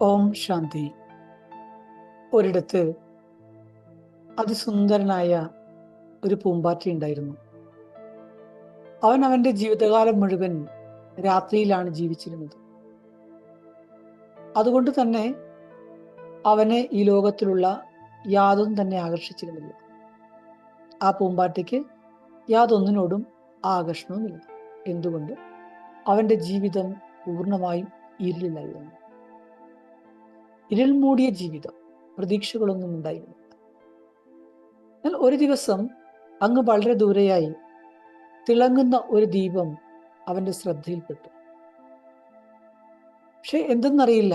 ഓം ശാന്തി. ഒരിടത്ത് അതിസുന്ദരനായ ഒരു പൂമ്പാറ്റ ഉണ്ടായിരുന്നു. അവൻ അവന്റെ ജീവിതകാലം മുഴുവൻ രാത്രിയിലാണ് ജീവിച്ചിരുന്നത്. അതുകൊണ്ട് തന്നെ അവനെ ഈ ലോകത്തിലുള്ള യാതൊന്നും തന്നെ ആകർഷിച്ചിരുന്നില്ല. ആ പൂമ്പാറ്റയ്ക്ക് യാതൊന്നിനോടും ആകർഷണവുമില്ല. എന്തുകൊണ്ട്? അവന്റെ ജീവിതം പൂർണ്ണമായും ഇരുളിലായിരുന്നു. ഇരുൾ മൂടിയ ജീവിതം, പ്രതീക്ഷകളൊന്നും ഉണ്ടായിരുന്നില്ല. എന്നാൽ ഒരു ദിവസം അങ്ങ് വളരെ ദൂരെയായി തിളങ്ങുന്ന ഒരു ദീപം അവന്റെ ശ്രദ്ധയിൽപ്പെട്ടു. പക്ഷെ എന്തെന്നറിയില്ല,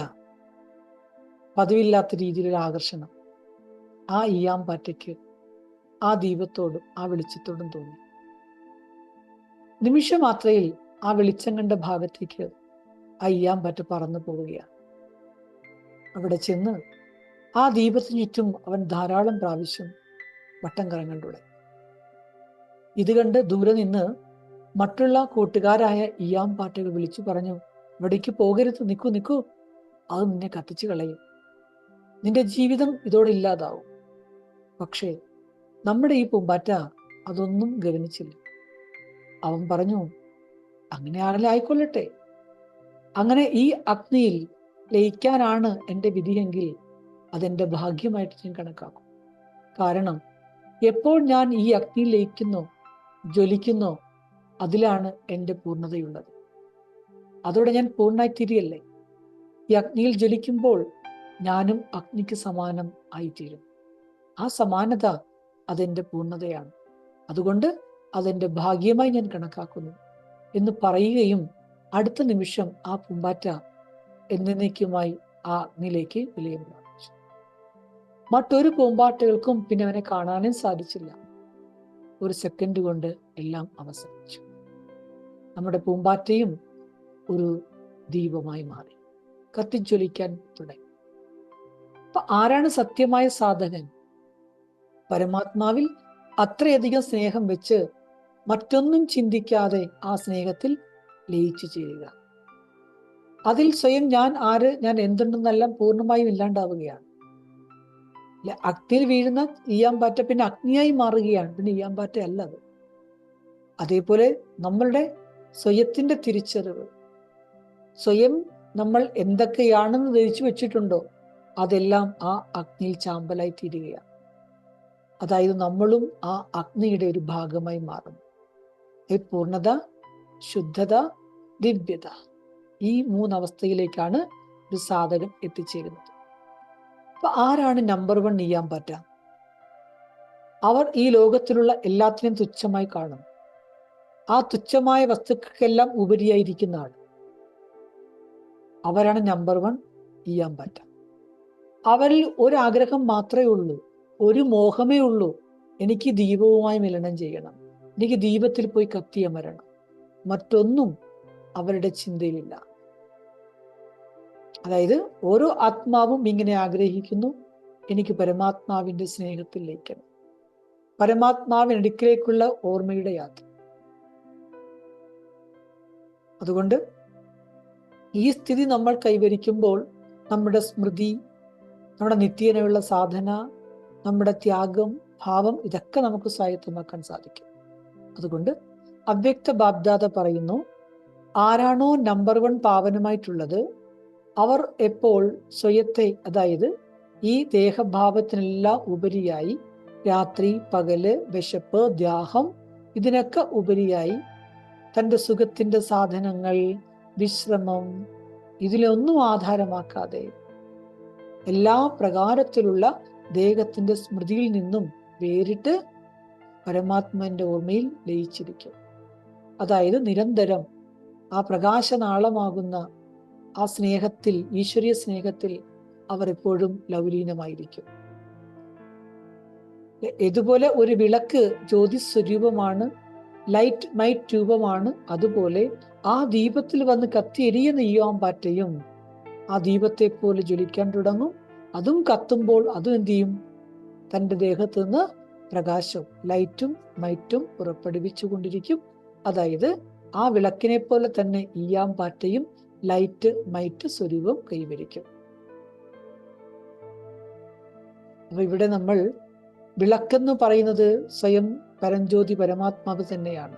പതിവില്ലാത്ത രീതിയിലൊരു ആകർഷണം ആ ഈയാമ്പാറ്റയ്ക്ക് ആ ദീപത്തോടും ആ വെളിച്ചത്തോടും തോന്നി. നിമിഷമാത്രയിൽ ആ വെളിച്ചം കണ്ട ഭാഗത്തേക്ക് ആ ഈയാമ്പാറ്റ പറന്നു പോവുകയാണ്. അവിടെ ചെന്ന് ആ ദീപത്തിന് ചുറ്റും അവൻ ധാരാളം പ്രാവശ്യം വട്ടം കറങ്ങാൻ തുടങ്ങി. ഇത് കണ്ട് ദൂരെ നിന്ന് മറ്റുള്ള കൂട്ടുകാരായ ഈയാമ്പാറ്റകൾ വിളിച്ചു പറഞ്ഞു, ഇവിടേക്ക് പോകരുത്, നിൽക്കൂ നിൽക്കൂ, അത് നിന്നെ കത്തിച്ചു കളയും, നിന്റെ ജീവിതം ഇതോടെ ഇല്ലാതാവും. പക്ഷേ നമ്മുടെ ഈ പൂമ്പാറ്റ അതൊന്നും ഗവനിച്ചില്ല. അവൻ പറഞ്ഞു, അങ്ങനെ ആരെങ്കിലും ആയിക്കൊള്ളട്ടെ, അങ്ങനെ ഈ അഗ്നിയിൽ ലയിക്കാനാണ് എൻ്റെ വിധിയെങ്കിൽ അതെൻ്റെ ഭാഗ്യമായിട്ട് ഞാൻ കണക്കാക്കും. കാരണം എപ്പോൾ ഞാൻ ഈ അഗ്നിയിൽ ലയിക്കുന്നോ ജ്വലിക്കുന്നോ അതിലാണ് എൻ്റെ പൂർണ്ണതയുള്ളത്. അതോടെ ഞാൻ പൂർണ്ണായിത്തീരുകയല്ലേ. ഈ അഗ്നിയിൽ ജ്വലിക്കുമ്പോൾ ഞാനും അഗ്നിക്ക് സമാനം ആയിത്തീരും. ആ സമാനത അതെൻ്റെ പൂർണ്ണതയാണ്. അതുകൊണ്ട് അതെൻ്റെ ഭാഗ്യമായി ഞാൻ കണക്കാക്കുന്നു എന്ന് പറയുകയും അടുത്ത നിമിഷം ആ പൂമ്പാറ്റ എന്നേക്കുമായി ആ അഗ്നിയിലേക്ക് വിലയം പ്രാപിച്ചു. മറ്റൊരു പൂമ്പാറ്റകൾക്കും പിന്നെ അവനെ കാണാനും സാധിച്ചില്ല. ഒരു സെക്കൻഡ് കൊണ്ട് എല്ലാം അവസാനിച്ചു. നമ്മുടെ പൂമ്പാറ്റയും ഒരു ദീപമായി മാറി, കത്തിജ്വലിക്കാൻ തുടങ്ങി. അപ്പൊ ആരാണ് സത്യമായ സാധകൻ? പരമാത്മാവിൽ അത്രയധികം സ്നേഹം വെച്ച് മറ്റൊന്നും ചിന്തിക്കാതെ ആ സ്നേഹത്തിൽ ലയിച്ചു ചേരുക. അതിൽ സ്വയം ഞാൻ ആര്, ഞാൻ എന്തുണ്ടെന്നെല്ലാം പൂർണ്ണമായും ഇല്ലാണ്ടാവുകയാണ്. അഗ്നിയിൽ വീഴുന്ന ഈയാമ്പാറ്റ പിന്നെ അഗ്നിയായി മാറുകയാണ്, പിന്നെ ഈയാമ്പാറ്റ അല്ല അത്. അതേപോലെ നമ്മളുടെ സ്വയത്തിന്റെ തിരിച്ചറിവ്, സ്വയം നമ്മൾ എന്തൊക്കെയാണെന്ന് ധരിച്ചു വെച്ചിട്ടുണ്ടോ അതെല്ലാം ആ അഗ്നിയിൽ ചാമ്പലായി തീരുകയാണ്. അതായത് നമ്മളും ആ അഗ്നിയുടെ ഒരു ഭാഗമായി മാറുന്നു. പൂർണ്ണത, ശുദ്ധത, ദിവ്യത, ഈ മൂന്നവസ്ഥയിലേക്കാണ് ഒരു സാധകൻ എത്തിച്ചേരുന്നത്. അപ്പൊ ആരാണ് നമ്പർ 1 ഈയാമ്പാറ്റ? അവർ ഈ ലോകത്തിലുള്ള എല്ലാത്തിനും തുച്ഛമായി കാണും. ആ തുച്ഛമായ വസ്തുക്കൾക്കെല്ലാം ഉപരിയായിരിക്കുന്ന ആൾ, അവരാണ് നമ്പർ 1 ഈയാമ്പാറ്റ. അവരിൽ ഒരാഗ്രഹം മാത്രമേ ഉള്ളൂ, ഒരു മോഹമേ ഉള്ളൂ, എനിക്ക് ദീപവുമായി മിലനം ചെയ്യണം, എനിക്ക് ദീപത്തിൽ പോയി കത്തിയമരണം. മറ്റൊന്നും അവരുടെ ചിന്തയിലില്ല. അതായത് ഓരോ ആത്മാവും ഇങ്ങനെ ആഗ്രഹിക്കുന്നു, എനിക്ക് പരമാത്മാവിന്റെ സ്നേഹത്തിൽ ലയിക്കണം, പരമാത്മാവിനടുക്കിലേക്കുള്ള ഓർമ്മയുടെ യാത്ര. അതുകൊണ്ട് ഈ സ്ഥിതി നമ്മൾ കൈവരിക്കുമ്പോൾ നമ്മുടെ സ്മൃതി, നമ്മുടെ നിത്യേനയുള്ള സാധന, നമ്മുടെ ത്യാഗം, ഭാവം, ഇതൊക്കെ നമുക്ക് സ്വായത്തമാക്കാൻ സാധിക്കും. അതുകൊണ്ട് അവ്യക്ത ബാബ്ദാദ പറയുന്നു, ആരാണോ നമ്പർ 1 പാവനമായിട്ടുള്ളത് അവർ എപ്പോൾ സ്വയത്തെ, അതായത് ഈ ദേഹഭാവത്തിനെല്ലാം ഉപരിയായി, രാത്രി പകല്, വിശപ്പ്, ദാഹം, ഇതിനൊക്കെ ഉപരിയായി തൻ്റെ സുഖത്തിന്റെ സാധനങ്ങൾ, വിശ്രമം, ഇതിലൊന്നും ആധാരമാക്കാതെ എല്ലാ പ്രകാരത്തിലുള്ള ദേഹത്തിന്റെ സ്മൃതിയിൽ നിന്നും വേറിട്ട് പരമാത്മാവിന്റെ ഓർമ്മയിൽ ലയിച്ചിരിക്കും. അതായത് നിരന്തരം ആ പ്രകാശനാളമാകുന്ന ആ സ്നേഹത്തിൽ, ഈശ്വരീയ സ്നേഹത്തിൽ അവർ എപ്പോഴും ലവലീനമായിരിക്കും. ഇതുപോലെ ഒരു വിളക്ക് ജ്യോതിസ്വരൂപമാണ്, ലൈറ്റ് മൈറ്റ് രൂപമാണ്. അതുപോലെ ആ ദീപത്തിൽ വന്ന് കത്തിയെരിയുന്ന ഈയാമ്പാറ്റയും ആ ദീപത്തെ പോലെ ജ്വലിക്കാൻ തുടങ്ങും. അതും കത്തുമ്പോൾ അതും എന്ത് ചെയ്യും? തൻ്റെ ദേഹത്ത് നിന്ന് പ്രകാശം, ലൈറ്റും മൈറ്റും പുറപ്പെടുവിച്ചു കൊണ്ടിരിക്കും. അതായത് ആ വിളക്കിനെ പോലെ തന്നെ ഈയാമ്പാറ്റയും ലൈറ്റ് മൈറ്റ് സ്വരൂപം കൈവരിക്കും. അപ്പൊ ഇവിടെ നമ്മൾ വിളക്കെന്ന് പറയുന്നത് സ്വയം പരഞ്ജ്യോതി പരമാത്മാവ് തന്നെയാണ്.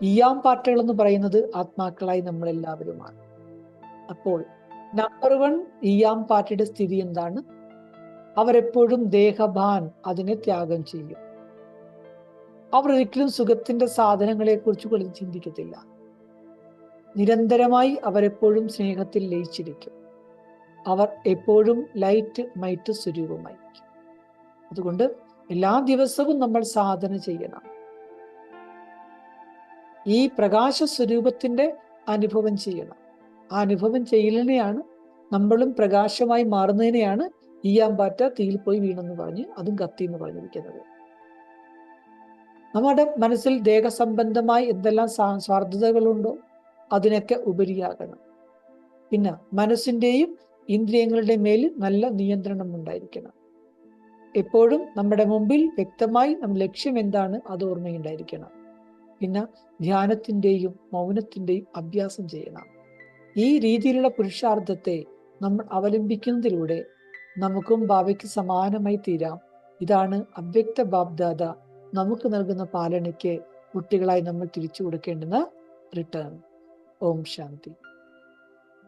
ഈയാംപാറ്റകൾ എന്ന് പറയുന്നത് ആത്മാക്കളായി നമ്മളെല്ലാവരുമാണ്. അപ്പോൾ നമ്പർ 1 ഈയാംപാറ്റയുടെ സ്ഥിതി എന്താണ്? അവരെപ്പോഴും ദേഹഭാൻ അതിനെ ത്യാഗം ചെയ്യും. അവർ ഒരിക്കലും സുഖത്തിന്റെ സാധനങ്ങളെ കുറിച്ച് ചിന്തിക്കത്തില്ല. നിരന്തരമായി അവരെപ്പോഴും സ്നേഹത്തിൽ ലയിച്ചിരിക്കും. അവർ എപ്പോഴും ലൈറ്റ് മൈറ്റ് സ്വരൂപമായിരിക്കും. അതുകൊണ്ട് എല്ലാ ദിവസവും നമ്മൾ സാധന ചെയ്യണം. ഈ പ്രകാശ സ്വരൂപത്തിന്റെ അനുഭവം ചെയ്യണം. ആ അനുഭവം ചെയ്യലിനെയാണ്, നമ്മളും പ്രകാശമായി മാറുന്നതിനെയാണ് ഈയാംപാറ്റ തീയിൽ പോയി വീണെന്ന് പറഞ്ഞ് അതും കത്തി എന്ന് പറഞ്ഞിരിക്കുന്നത്. നമ്മുടെ മനസ്സിൽ ദേഹസംബന്ധമായി എന്തെല്ലാം സ്വാർത്ഥതകളുണ്ടോ അതിനൊക്കെ ഉപരിയാകണം. പിന്നെ മനസ്സിന്റെയും ഇന്ദ്രിയങ്ങളുടെയും മേൽ നല്ല നിയന്ത്രണം ഉണ്ടായിരിക്കണം. എപ്പോഴും നമ്മുടെ മുമ്പിൽ വ്യക്തമായി നമ്മുടെ ലക്ഷ്യം എന്താണ് അത് ഓർമ്മയുണ്ടായിരിക്കണം. പിന്നെ ധ്യാനത്തിന്റെയും മൗനത്തിന്റെയും അഭ്യാസം ചെയ്യണം. ഈ രീതിയിലുള്ള പുരുഷാർത്ഥത്തെ നമ്മൾ അവലംബിക്കുന്നതിലൂടെ നമുക്കും ഭാവിക്ക് സമാനമായി തീരാം. ഇതാണ് അവ്യക്ത ബാബ്ദാദ നമുക്ക് നൽകുന്ന പാലനയ്ക്ക് കുട്ടികളായി നമ്മൾ തിരിച്ചു കൊടുക്കേണ്ടുന്ന റിട്ടേൺ. ഓം ശാന്തി.